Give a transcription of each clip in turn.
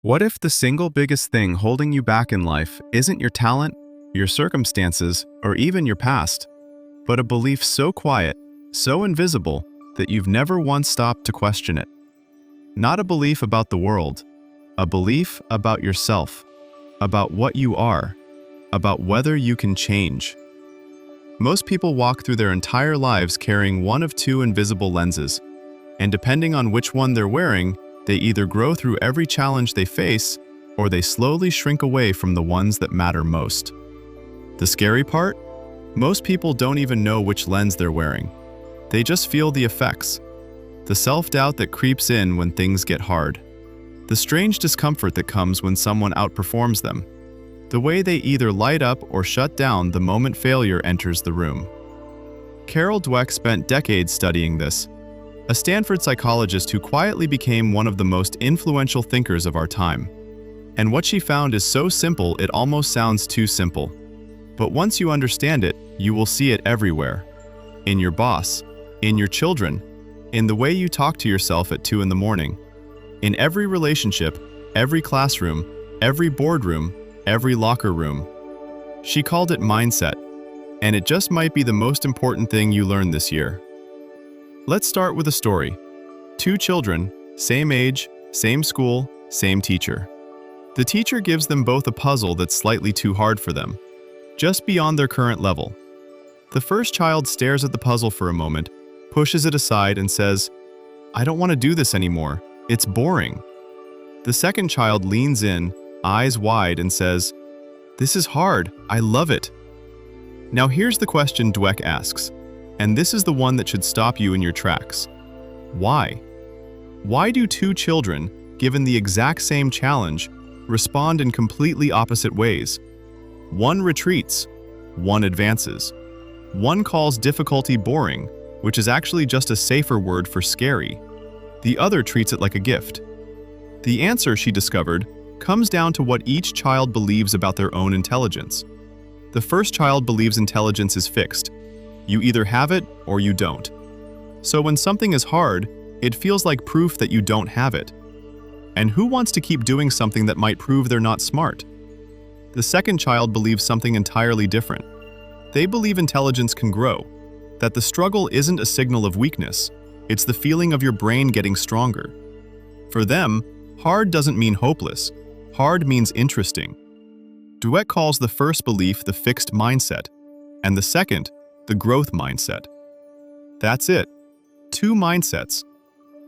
What if the single biggest thing holding you back in life isn't your talent, your circumstances, or even your past, but a belief so quiet, so invisible, that you've never once stopped to question it? Not a belief about the world, a belief about yourself, about what you are, about whether you can change. Most people walk through their entire lives carrying one of two invisible lenses, and depending on which one they're wearing, they either grow through every challenge they face, or they slowly shrink away from the ones that matter most. The scary part? Most people don't even know which lens they're wearing. They just feel the effects. The self-doubt that creeps in when things get hard. The strange discomfort that comes when someone outperforms them. The way they either light up or shut down the moment failure enters the room. Carol Dweck spent decades studying this, a Stanford psychologist who quietly became one of the most influential thinkers of our time. And what she found is so simple it almost sounds too simple. But once you understand it, you will see it everywhere. In your boss, in your children, in the way you talk to yourself at 2 in the morning. In every relationship, every classroom, every boardroom, every locker room. She called it mindset, and it just might be the most important thing you learn this year. Let's start with a story. 2 children, same age, same school, same teacher. The teacher gives them both a puzzle that's slightly too hard for them, just beyond their current level. The first child stares at the puzzle for a moment, pushes it aside and says, "I don't want to do this anymore. It's boring." The second child leans in, eyes wide, and says, "This is hard. I love it." Now here's the question Dweck asks, and this is the one that should stop you in your tracks. Why? Why do 2 children, given the exact same challenge, respond in completely opposite ways? One retreats, one advances. One calls difficulty boring, which is actually just a safer word for scary. The other treats it like a gift. The answer, she discovered, comes down to what each child believes about their own intelligence. The first child believes intelligence is fixed. You either have it or you don't. So when something is hard, it feels like proof that you don't have it. And who wants to keep doing something that might prove they're not smart? The second child believes something entirely different. They believe intelligence can grow, that the struggle isn't a signal of weakness, it's the feeling of your brain getting stronger. For them, hard doesn't mean hopeless, hard means interesting. Dweck calls the first belief the fixed mindset, and the second, the growth mindset. That's it. 2 mindsets.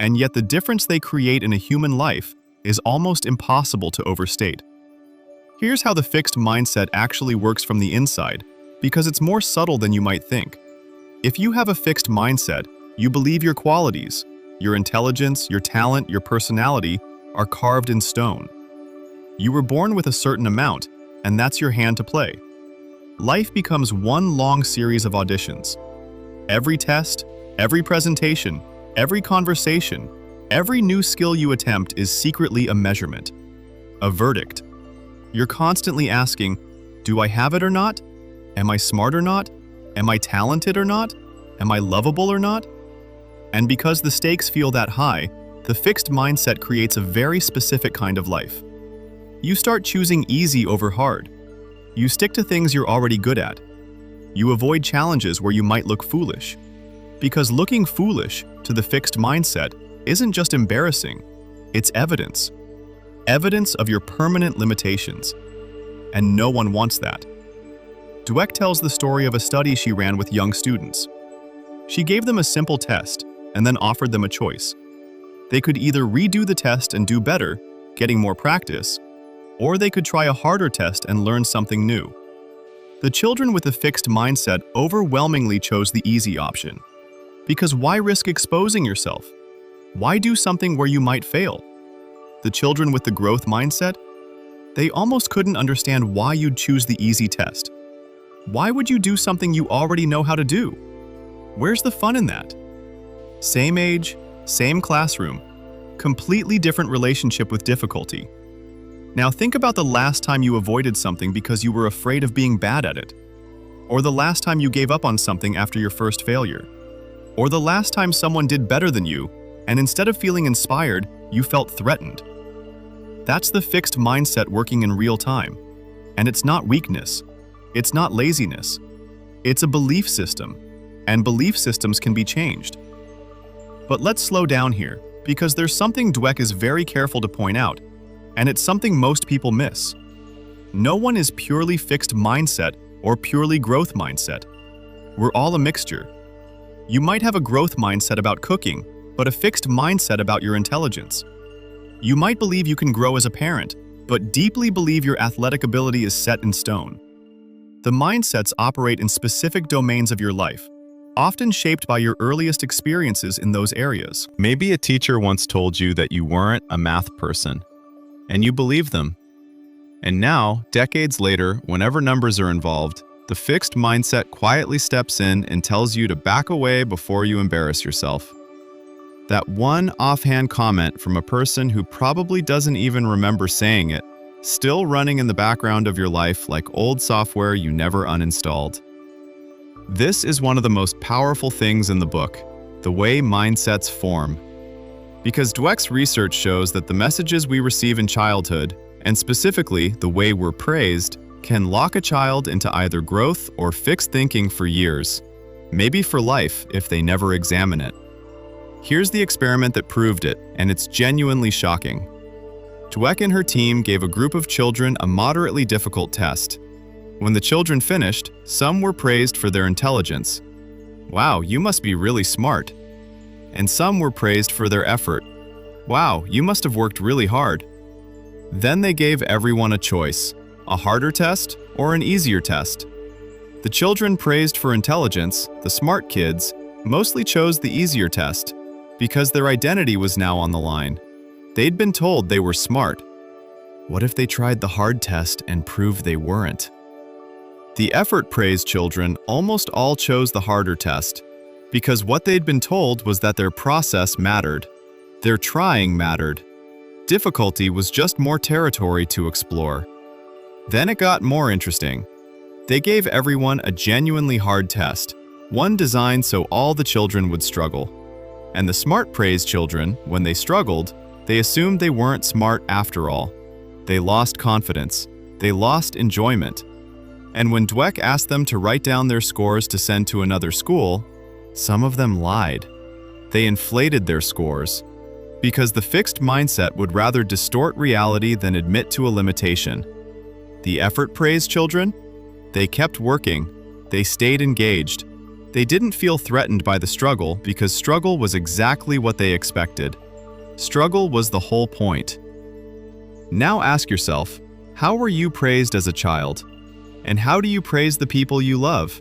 And yet the difference they create in a human life is almost impossible to overstate. Here's how the fixed mindset actually works from the inside, because it's more subtle than you might think. If you have a fixed mindset, you believe your qualities, your intelligence, your talent, your personality are carved in stone. You were born with a certain amount, and that's your hand to play. Life becomes one long series of auditions. Every test, every presentation, every conversation, every new skill you attempt is secretly a measurement, a verdict. You're constantly asking, do I have it or not? Am I smart or not? Am I talented or not? Am I lovable or not? And because the stakes feel that high, the fixed mindset creates a very specific kind of life. You start choosing easy over hard. You stick to things you're already good at. You avoid challenges where you might look foolish. Because looking foolish to the fixed mindset isn't just embarrassing, it's evidence. Evidence of your permanent limitations. And no one wants that. Dweck tells the story of a study she ran with young students. She gave them a simple test and then offered them a choice. They could either redo the test and do better, getting more practice, or they could try a harder test and learn something new. The children with a fixed mindset overwhelmingly chose the easy option. Because why risk exposing yourself? Why do something where you might fail? The children with the growth mindset? They almost couldn't understand why you'd choose the easy test. Why would you do something you already know how to do? Where's the fun in that? Same age, same classroom, completely different relationship with difficulty. Now think about the last time you avoided something because you were afraid of being bad at it. Or the last time you gave up on something after your first failure. Or the last time someone did better than you, and instead of feeling inspired, you felt threatened. That's the fixed mindset working in real time. And it's not weakness. It's not laziness. It's a belief system, and belief systems can be changed. But let's slow down here, because there's something Dweck is very careful to point out, and it's something most people miss. No one is purely fixed mindset or purely growth mindset. We're all a mixture. You might have a growth mindset about cooking, but a fixed mindset about your intelligence. You might believe you can grow as a parent, but deeply believe your athletic ability is set in stone. The mindsets operate in specific domains of your life, often shaped by your earliest experiences in those areas. Maybe a teacher once told you that you weren't a math person, and you believed them. And now, decades later, whenever numbers are involved, the fixed mindset quietly steps in and tells you to back away before you embarrass yourself. That one offhand comment from a person who probably doesn't even remember saying it, still running in the background of your life like old software you never uninstalled. This is one of the most powerful things in the book, the way mindsets form. Because Dweck's research shows that the messages we receive in childhood, and specifically the way we're praised, can lock a child into either growth or fixed thinking for years, maybe for life if they never examine it. Here's the experiment that proved it, and it's genuinely shocking. Dweck and her team gave a group of children a moderately difficult test. When the children finished, some were praised for their intelligence. "Wow, you must be really smart." And some were praised for their effort. "Wow, you must have worked really hard." Then they gave everyone a choice, a harder test or an easier test. The children praised for intelligence, the smart kids, mostly chose the easier test because their identity was now on the line. They'd been told they were smart. What if they tried the hard test and proved they weren't? The effort-praised children almost all chose the harder test because what they'd been told was that their process mattered. Their trying mattered. Difficulty was just more territory to explore. Then it got more interesting. They gave everyone a genuinely hard test, one designed so all the children would struggle. And the smart-praised children, when they struggled, they assumed they weren't smart after all. They lost confidence. They lost enjoyment. And when Dweck asked them to write down their scores to send to another school, some of them lied. They inflated their scores. Because the fixed mindset would rather distort reality than admit to a limitation. The effort-praised children? They kept working. They stayed engaged. They didn't feel threatened by the struggle because struggle was exactly what they expected. Struggle was the whole point. Now ask yourself, how were you praised as a child? And how do you praise the people you love?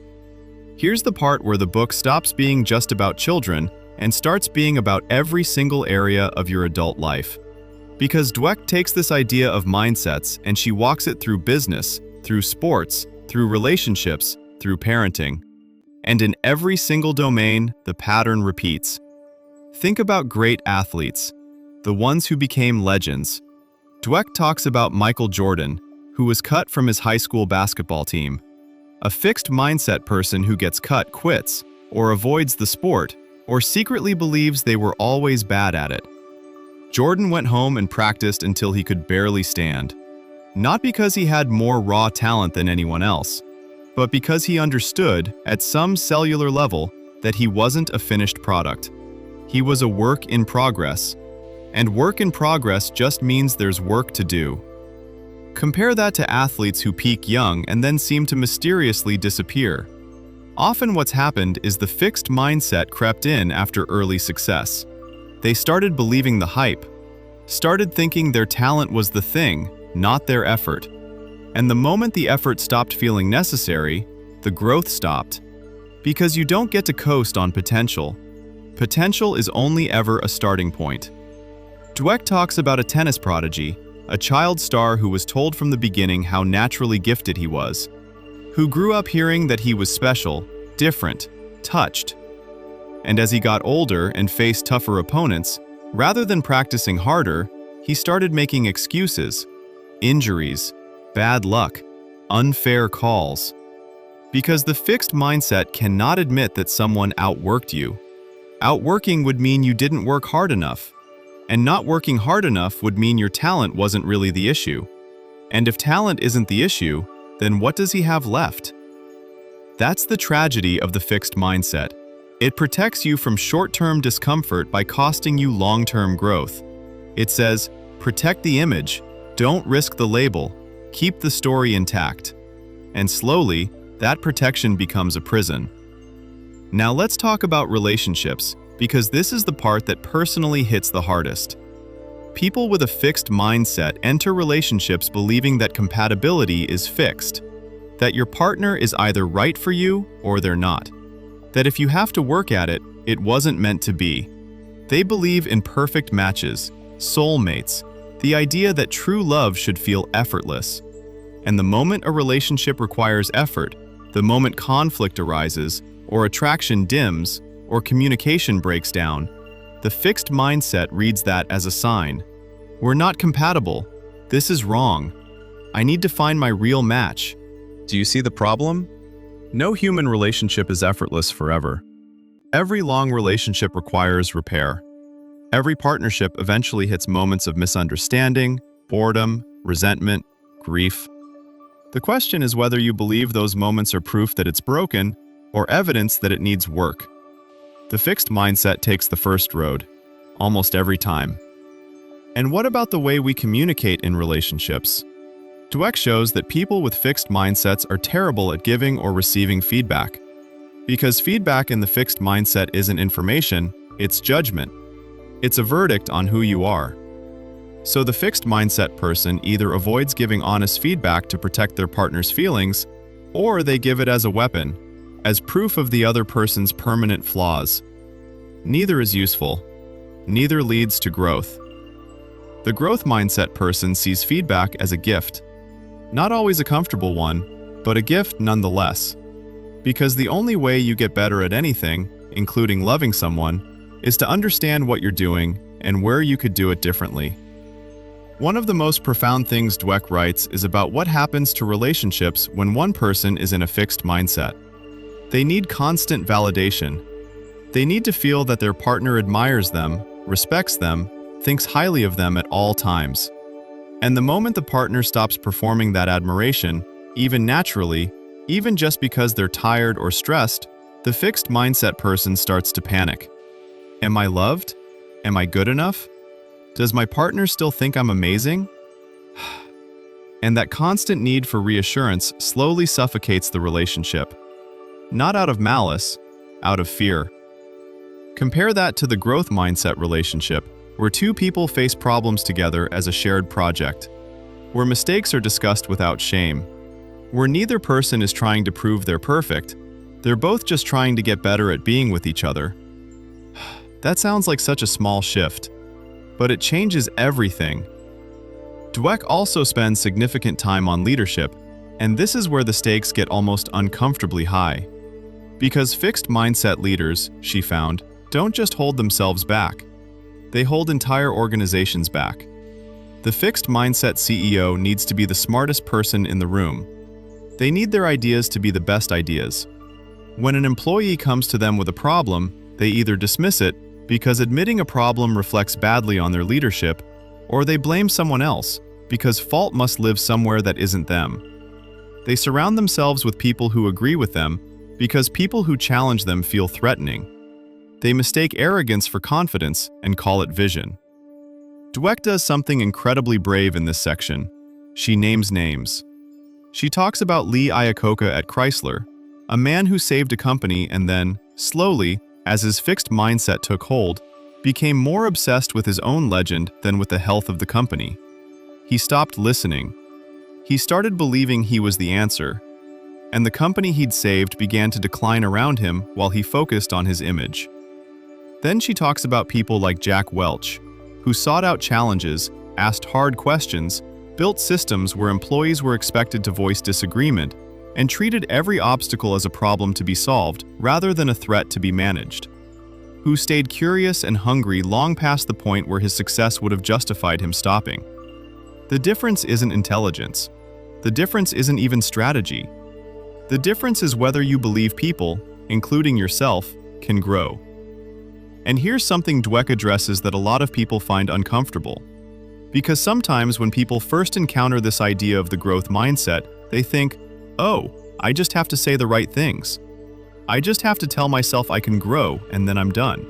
Here's the part where the book stops being just about children and starts being about every single area of your adult life. Because Dweck takes this idea of mindsets and she walks it through business, through sports, through relationships, through parenting. And in every single domain, the pattern repeats. Think about great athletes, the ones who became legends. Dweck talks about Michael Jordan, who was cut from his high school basketball team. A fixed mindset person who gets cut quits, or avoids the sport, or secretly believes they were always bad at it. Jordan went home and practiced until he could barely stand. Not because he had more raw talent than anyone else, but because he understood, at some cellular level, that he wasn't a finished product. He was a work in progress. And work in progress just means there's work to do. Compare that to athletes who peak young and then seem to mysteriously disappear. Often what's happened is the fixed mindset crept in after early success. They started believing the hype, started thinking their talent was the thing, not their effort. And the moment the effort stopped feeling necessary, the growth stopped. Because you don't get to coast on potential. Potential is only ever a starting point. Dweck talks about a tennis prodigy, a child star who was told from the beginning how naturally gifted he was, who grew up hearing that he was special, different, touched. And as he got older and faced tougher opponents, rather than practicing harder, he started making excuses, injuries, bad luck, unfair calls. Because the fixed mindset cannot admit that someone outworked you. Outworking would mean you didn't work hard enough. And not working hard enough would mean your talent wasn't really the issue. And if talent isn't the issue, then what does he have left? That's the tragedy of the fixed mindset. It protects you from short-term discomfort by costing you long-term growth. It says, protect the image, don't risk the label, keep the story intact. And slowly, that protection becomes a prison. Now let's talk about relationships, because this is the part that personally hits the hardest. People with a fixed mindset enter relationships believing that compatibility is fixed, that your partner is either right for you or they're not, that if you have to work at it, it wasn't meant to be. They believe in perfect matches, soulmates, the idea that true love should feel effortless. And the moment a relationship requires effort, the moment conflict arises, or attraction dims, or communication breaks down, the fixed mindset reads that as a sign. We're not compatible. This is wrong. I need to find my real match. Do you see the problem? No human relationship is effortless forever. Every long relationship requires repair. Every partnership eventually hits moments of misunderstanding, boredom, resentment, grief. The question is whether you believe those moments are proof that it's broken or evidence that it needs work. The fixed mindset takes the first road, almost every time. And what about the way we communicate in relationships? Dweck shows that people with fixed mindsets are terrible at giving or receiving feedback. Because feedback in the fixed mindset isn't information, it's judgment. It's a verdict on who you are. So the fixed mindset person either avoids giving honest feedback to protect their partner's feelings, or they give it as a weapon, as proof of the other person's permanent flaws. Neither is useful. Neither leads to growth. The growth mindset person sees feedback as a gift. Not always a comfortable one, but a gift nonetheless. Because the only way you get better at anything, including loving someone, is to understand what you're doing and where you could do it differently. One of the most profound things Dweck writes is about what happens to relationships when one person is in a fixed mindset. They need constant validation. They need to feel that their partner admires them, respects them, thinks highly of them at all times. And the moment the partner stops performing that admiration, even naturally, even just because they're tired or stressed, the fixed mindset person starts to panic. Am I loved? Am I good enough? Does my partner still think I'm amazing? And that constant need for reassurance slowly suffocates the relationship. Not out of malice, out of fear. Compare that to the growth mindset relationship, where two people face problems together as a shared project, where mistakes are discussed without shame, where neither person is trying to prove they're perfect, they're both just trying to get better at being with each other. That sounds like such a small shift, but it changes everything. Dweck also spends significant time on leadership, and this is where the stakes get almost uncomfortably high. Because fixed mindset leaders, she found, don't just hold themselves back. They hold entire organizations back. The fixed mindset CEO needs to be the smartest person in the room. They need their ideas to be the best ideas. When an employee comes to them with a problem, they either dismiss it because admitting a problem reflects badly on their leadership, or they blame someone else because fault must live somewhere that isn't them. They surround themselves with people who agree with them because people who challenge them feel threatening. They mistake arrogance for confidence and call it vision. Dweck does something incredibly brave in this section. She names names. She talks about Lee Iacocca at Chrysler, a man who saved a company and then, slowly, as his fixed mindset took hold, became more obsessed with his own legend than with the health of the company. He stopped listening. He started believing he was the answer, and the company he'd saved began to decline around him while he focused on his image. Then she talks about people like Jack Welch, who sought out challenges, asked hard questions, built systems where employees were expected to voice disagreement, and treated every obstacle as a problem to be solved rather than a threat to be managed. Who stayed curious and hungry long past the point where his success would have justified him stopping. The difference isn't intelligence. The difference isn't even strategy. The difference is whether you believe people, including yourself, can grow. And here's something Dweck addresses that a lot of people find uncomfortable. Because sometimes when people first encounter this idea of the growth mindset, they think, oh, I just have to say the right things. I just have to tell myself I can grow and then I'm done.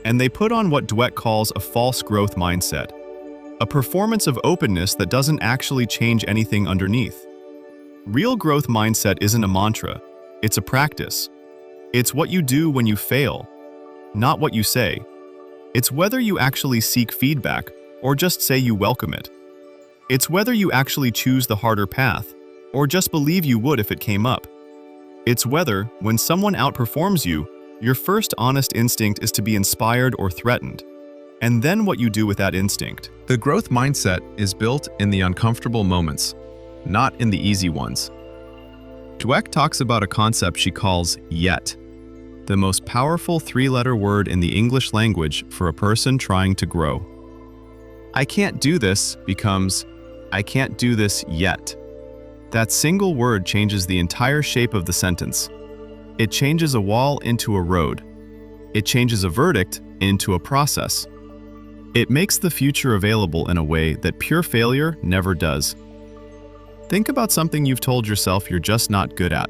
And they put on what Dweck calls a false growth mindset, a performance of openness that doesn't actually change anything underneath. Real growth mindset isn't a mantra, it's a practice. It's what you do when you fail, not what you say. It's whether you actually seek feedback or just say you welcome it. It's whether you actually choose the harder path or just believe you would if it came up. It's whether, when someone outperforms you, your first honest instinct is to be inspired or threatened, and then what you do with that instinct. The growth mindset is built in the uncomfortable moments, not in the easy ones. Dweck talks about a concept she calls yet, the most powerful three-letter word in the English language for a person trying to grow. I can't do this becomes, I can't do this yet. That single word changes the entire shape of the sentence. It changes a wall into a road. It changes a verdict into a process. It makes the future available in a way that pure failure never does. Think about something you've told yourself you're just not good at.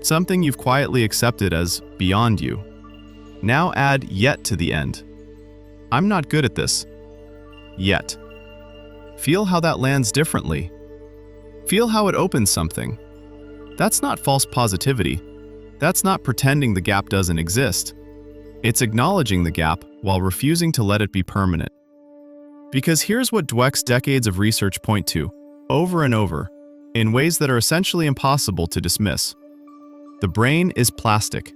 Something you've quietly accepted as beyond you. Now add yet to the end. I'm not good at this. Yet. Feel how that lands differently. Feel how it opens something. That's not false positivity. That's not pretending the gap doesn't exist. It's acknowledging the gap while refusing to let it be permanent. Because here's what Dweck's decades of research point to, over and over, in ways that are essentially impossible to dismiss. The brain is plastic.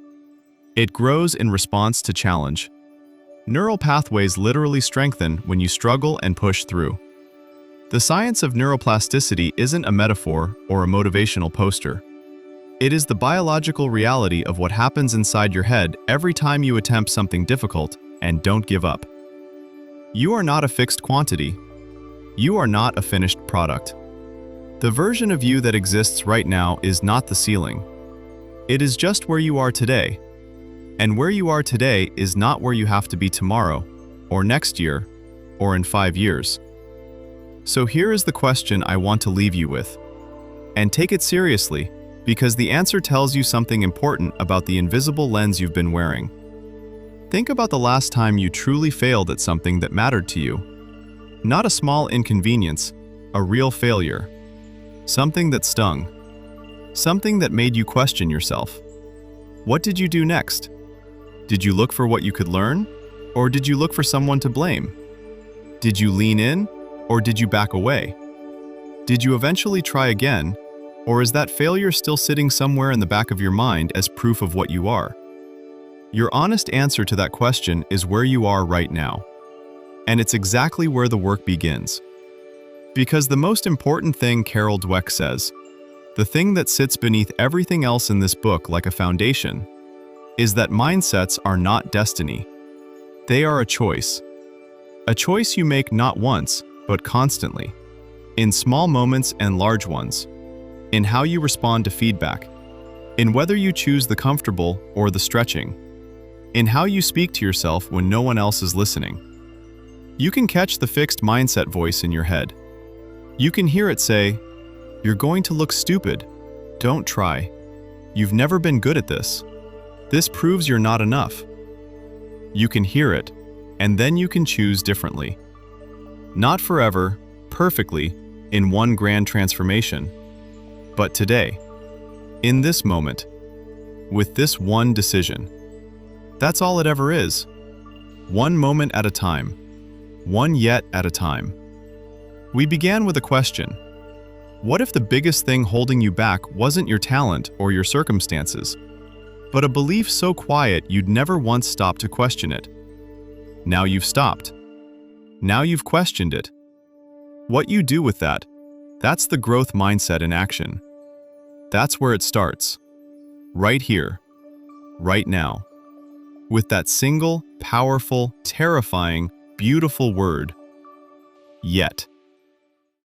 It grows in response to challenge. Neural pathways literally strengthen when you struggle and push through. The science of neuroplasticity isn't a metaphor or a motivational poster. It is the biological reality of what happens inside your head every time you attempt something difficult and don't give up. You are not a fixed quantity. You are not a finished product. The version of you that exists right now is not the ceiling. It is just where you are today. And where you are today is not where you have to be tomorrow, or next year, or in 5 years. So here is the question I want to leave you with. And take it seriously, because the answer tells you something important about the invisible lens you've been wearing. Think about the last time you truly failed at something that mattered to you. Not a small inconvenience, a real failure. Something that stung. Something that made you question yourself. What did you do next? Did you look for what you could learn? Or did you look for someone to blame? Did you lean in? Or did you back away? Did you eventually try again? Or is that failure still sitting somewhere in the back of your mind as proof of what you are? Your honest answer to that question is where you are right now. And it's exactly where the work begins. Because the most important thing Carol Dweck says, the thing that sits beneath everything else in this book like a foundation, is that mindsets are not destiny. They are a choice. A choice you make not once, but constantly. In small moments and large ones. In how you respond to feedback. In whether you choose the comfortable or the stretching. In how you speak to yourself when no one else is listening. You can catch the fixed mindset voice in your head. You can hear it say, "You're going to look stupid. Don't try. You've never been good at this. This proves you're not enough." You can hear it, and then you can choose differently. Not forever, perfectly, in one grand transformation, but today, in this moment, with this one decision. That's all it ever is. One moment at a time. One yet at a time. We began with a question. What if the biggest thing holding you back wasn't your talent or your circumstances, but a belief so quiet you'd never once stop to question it? Now you've stopped. Now you've questioned it. What you do with that, that's the growth mindset in action. That's where it starts. Right here. Right now. With that single, powerful, terrifying, beautiful word, yet.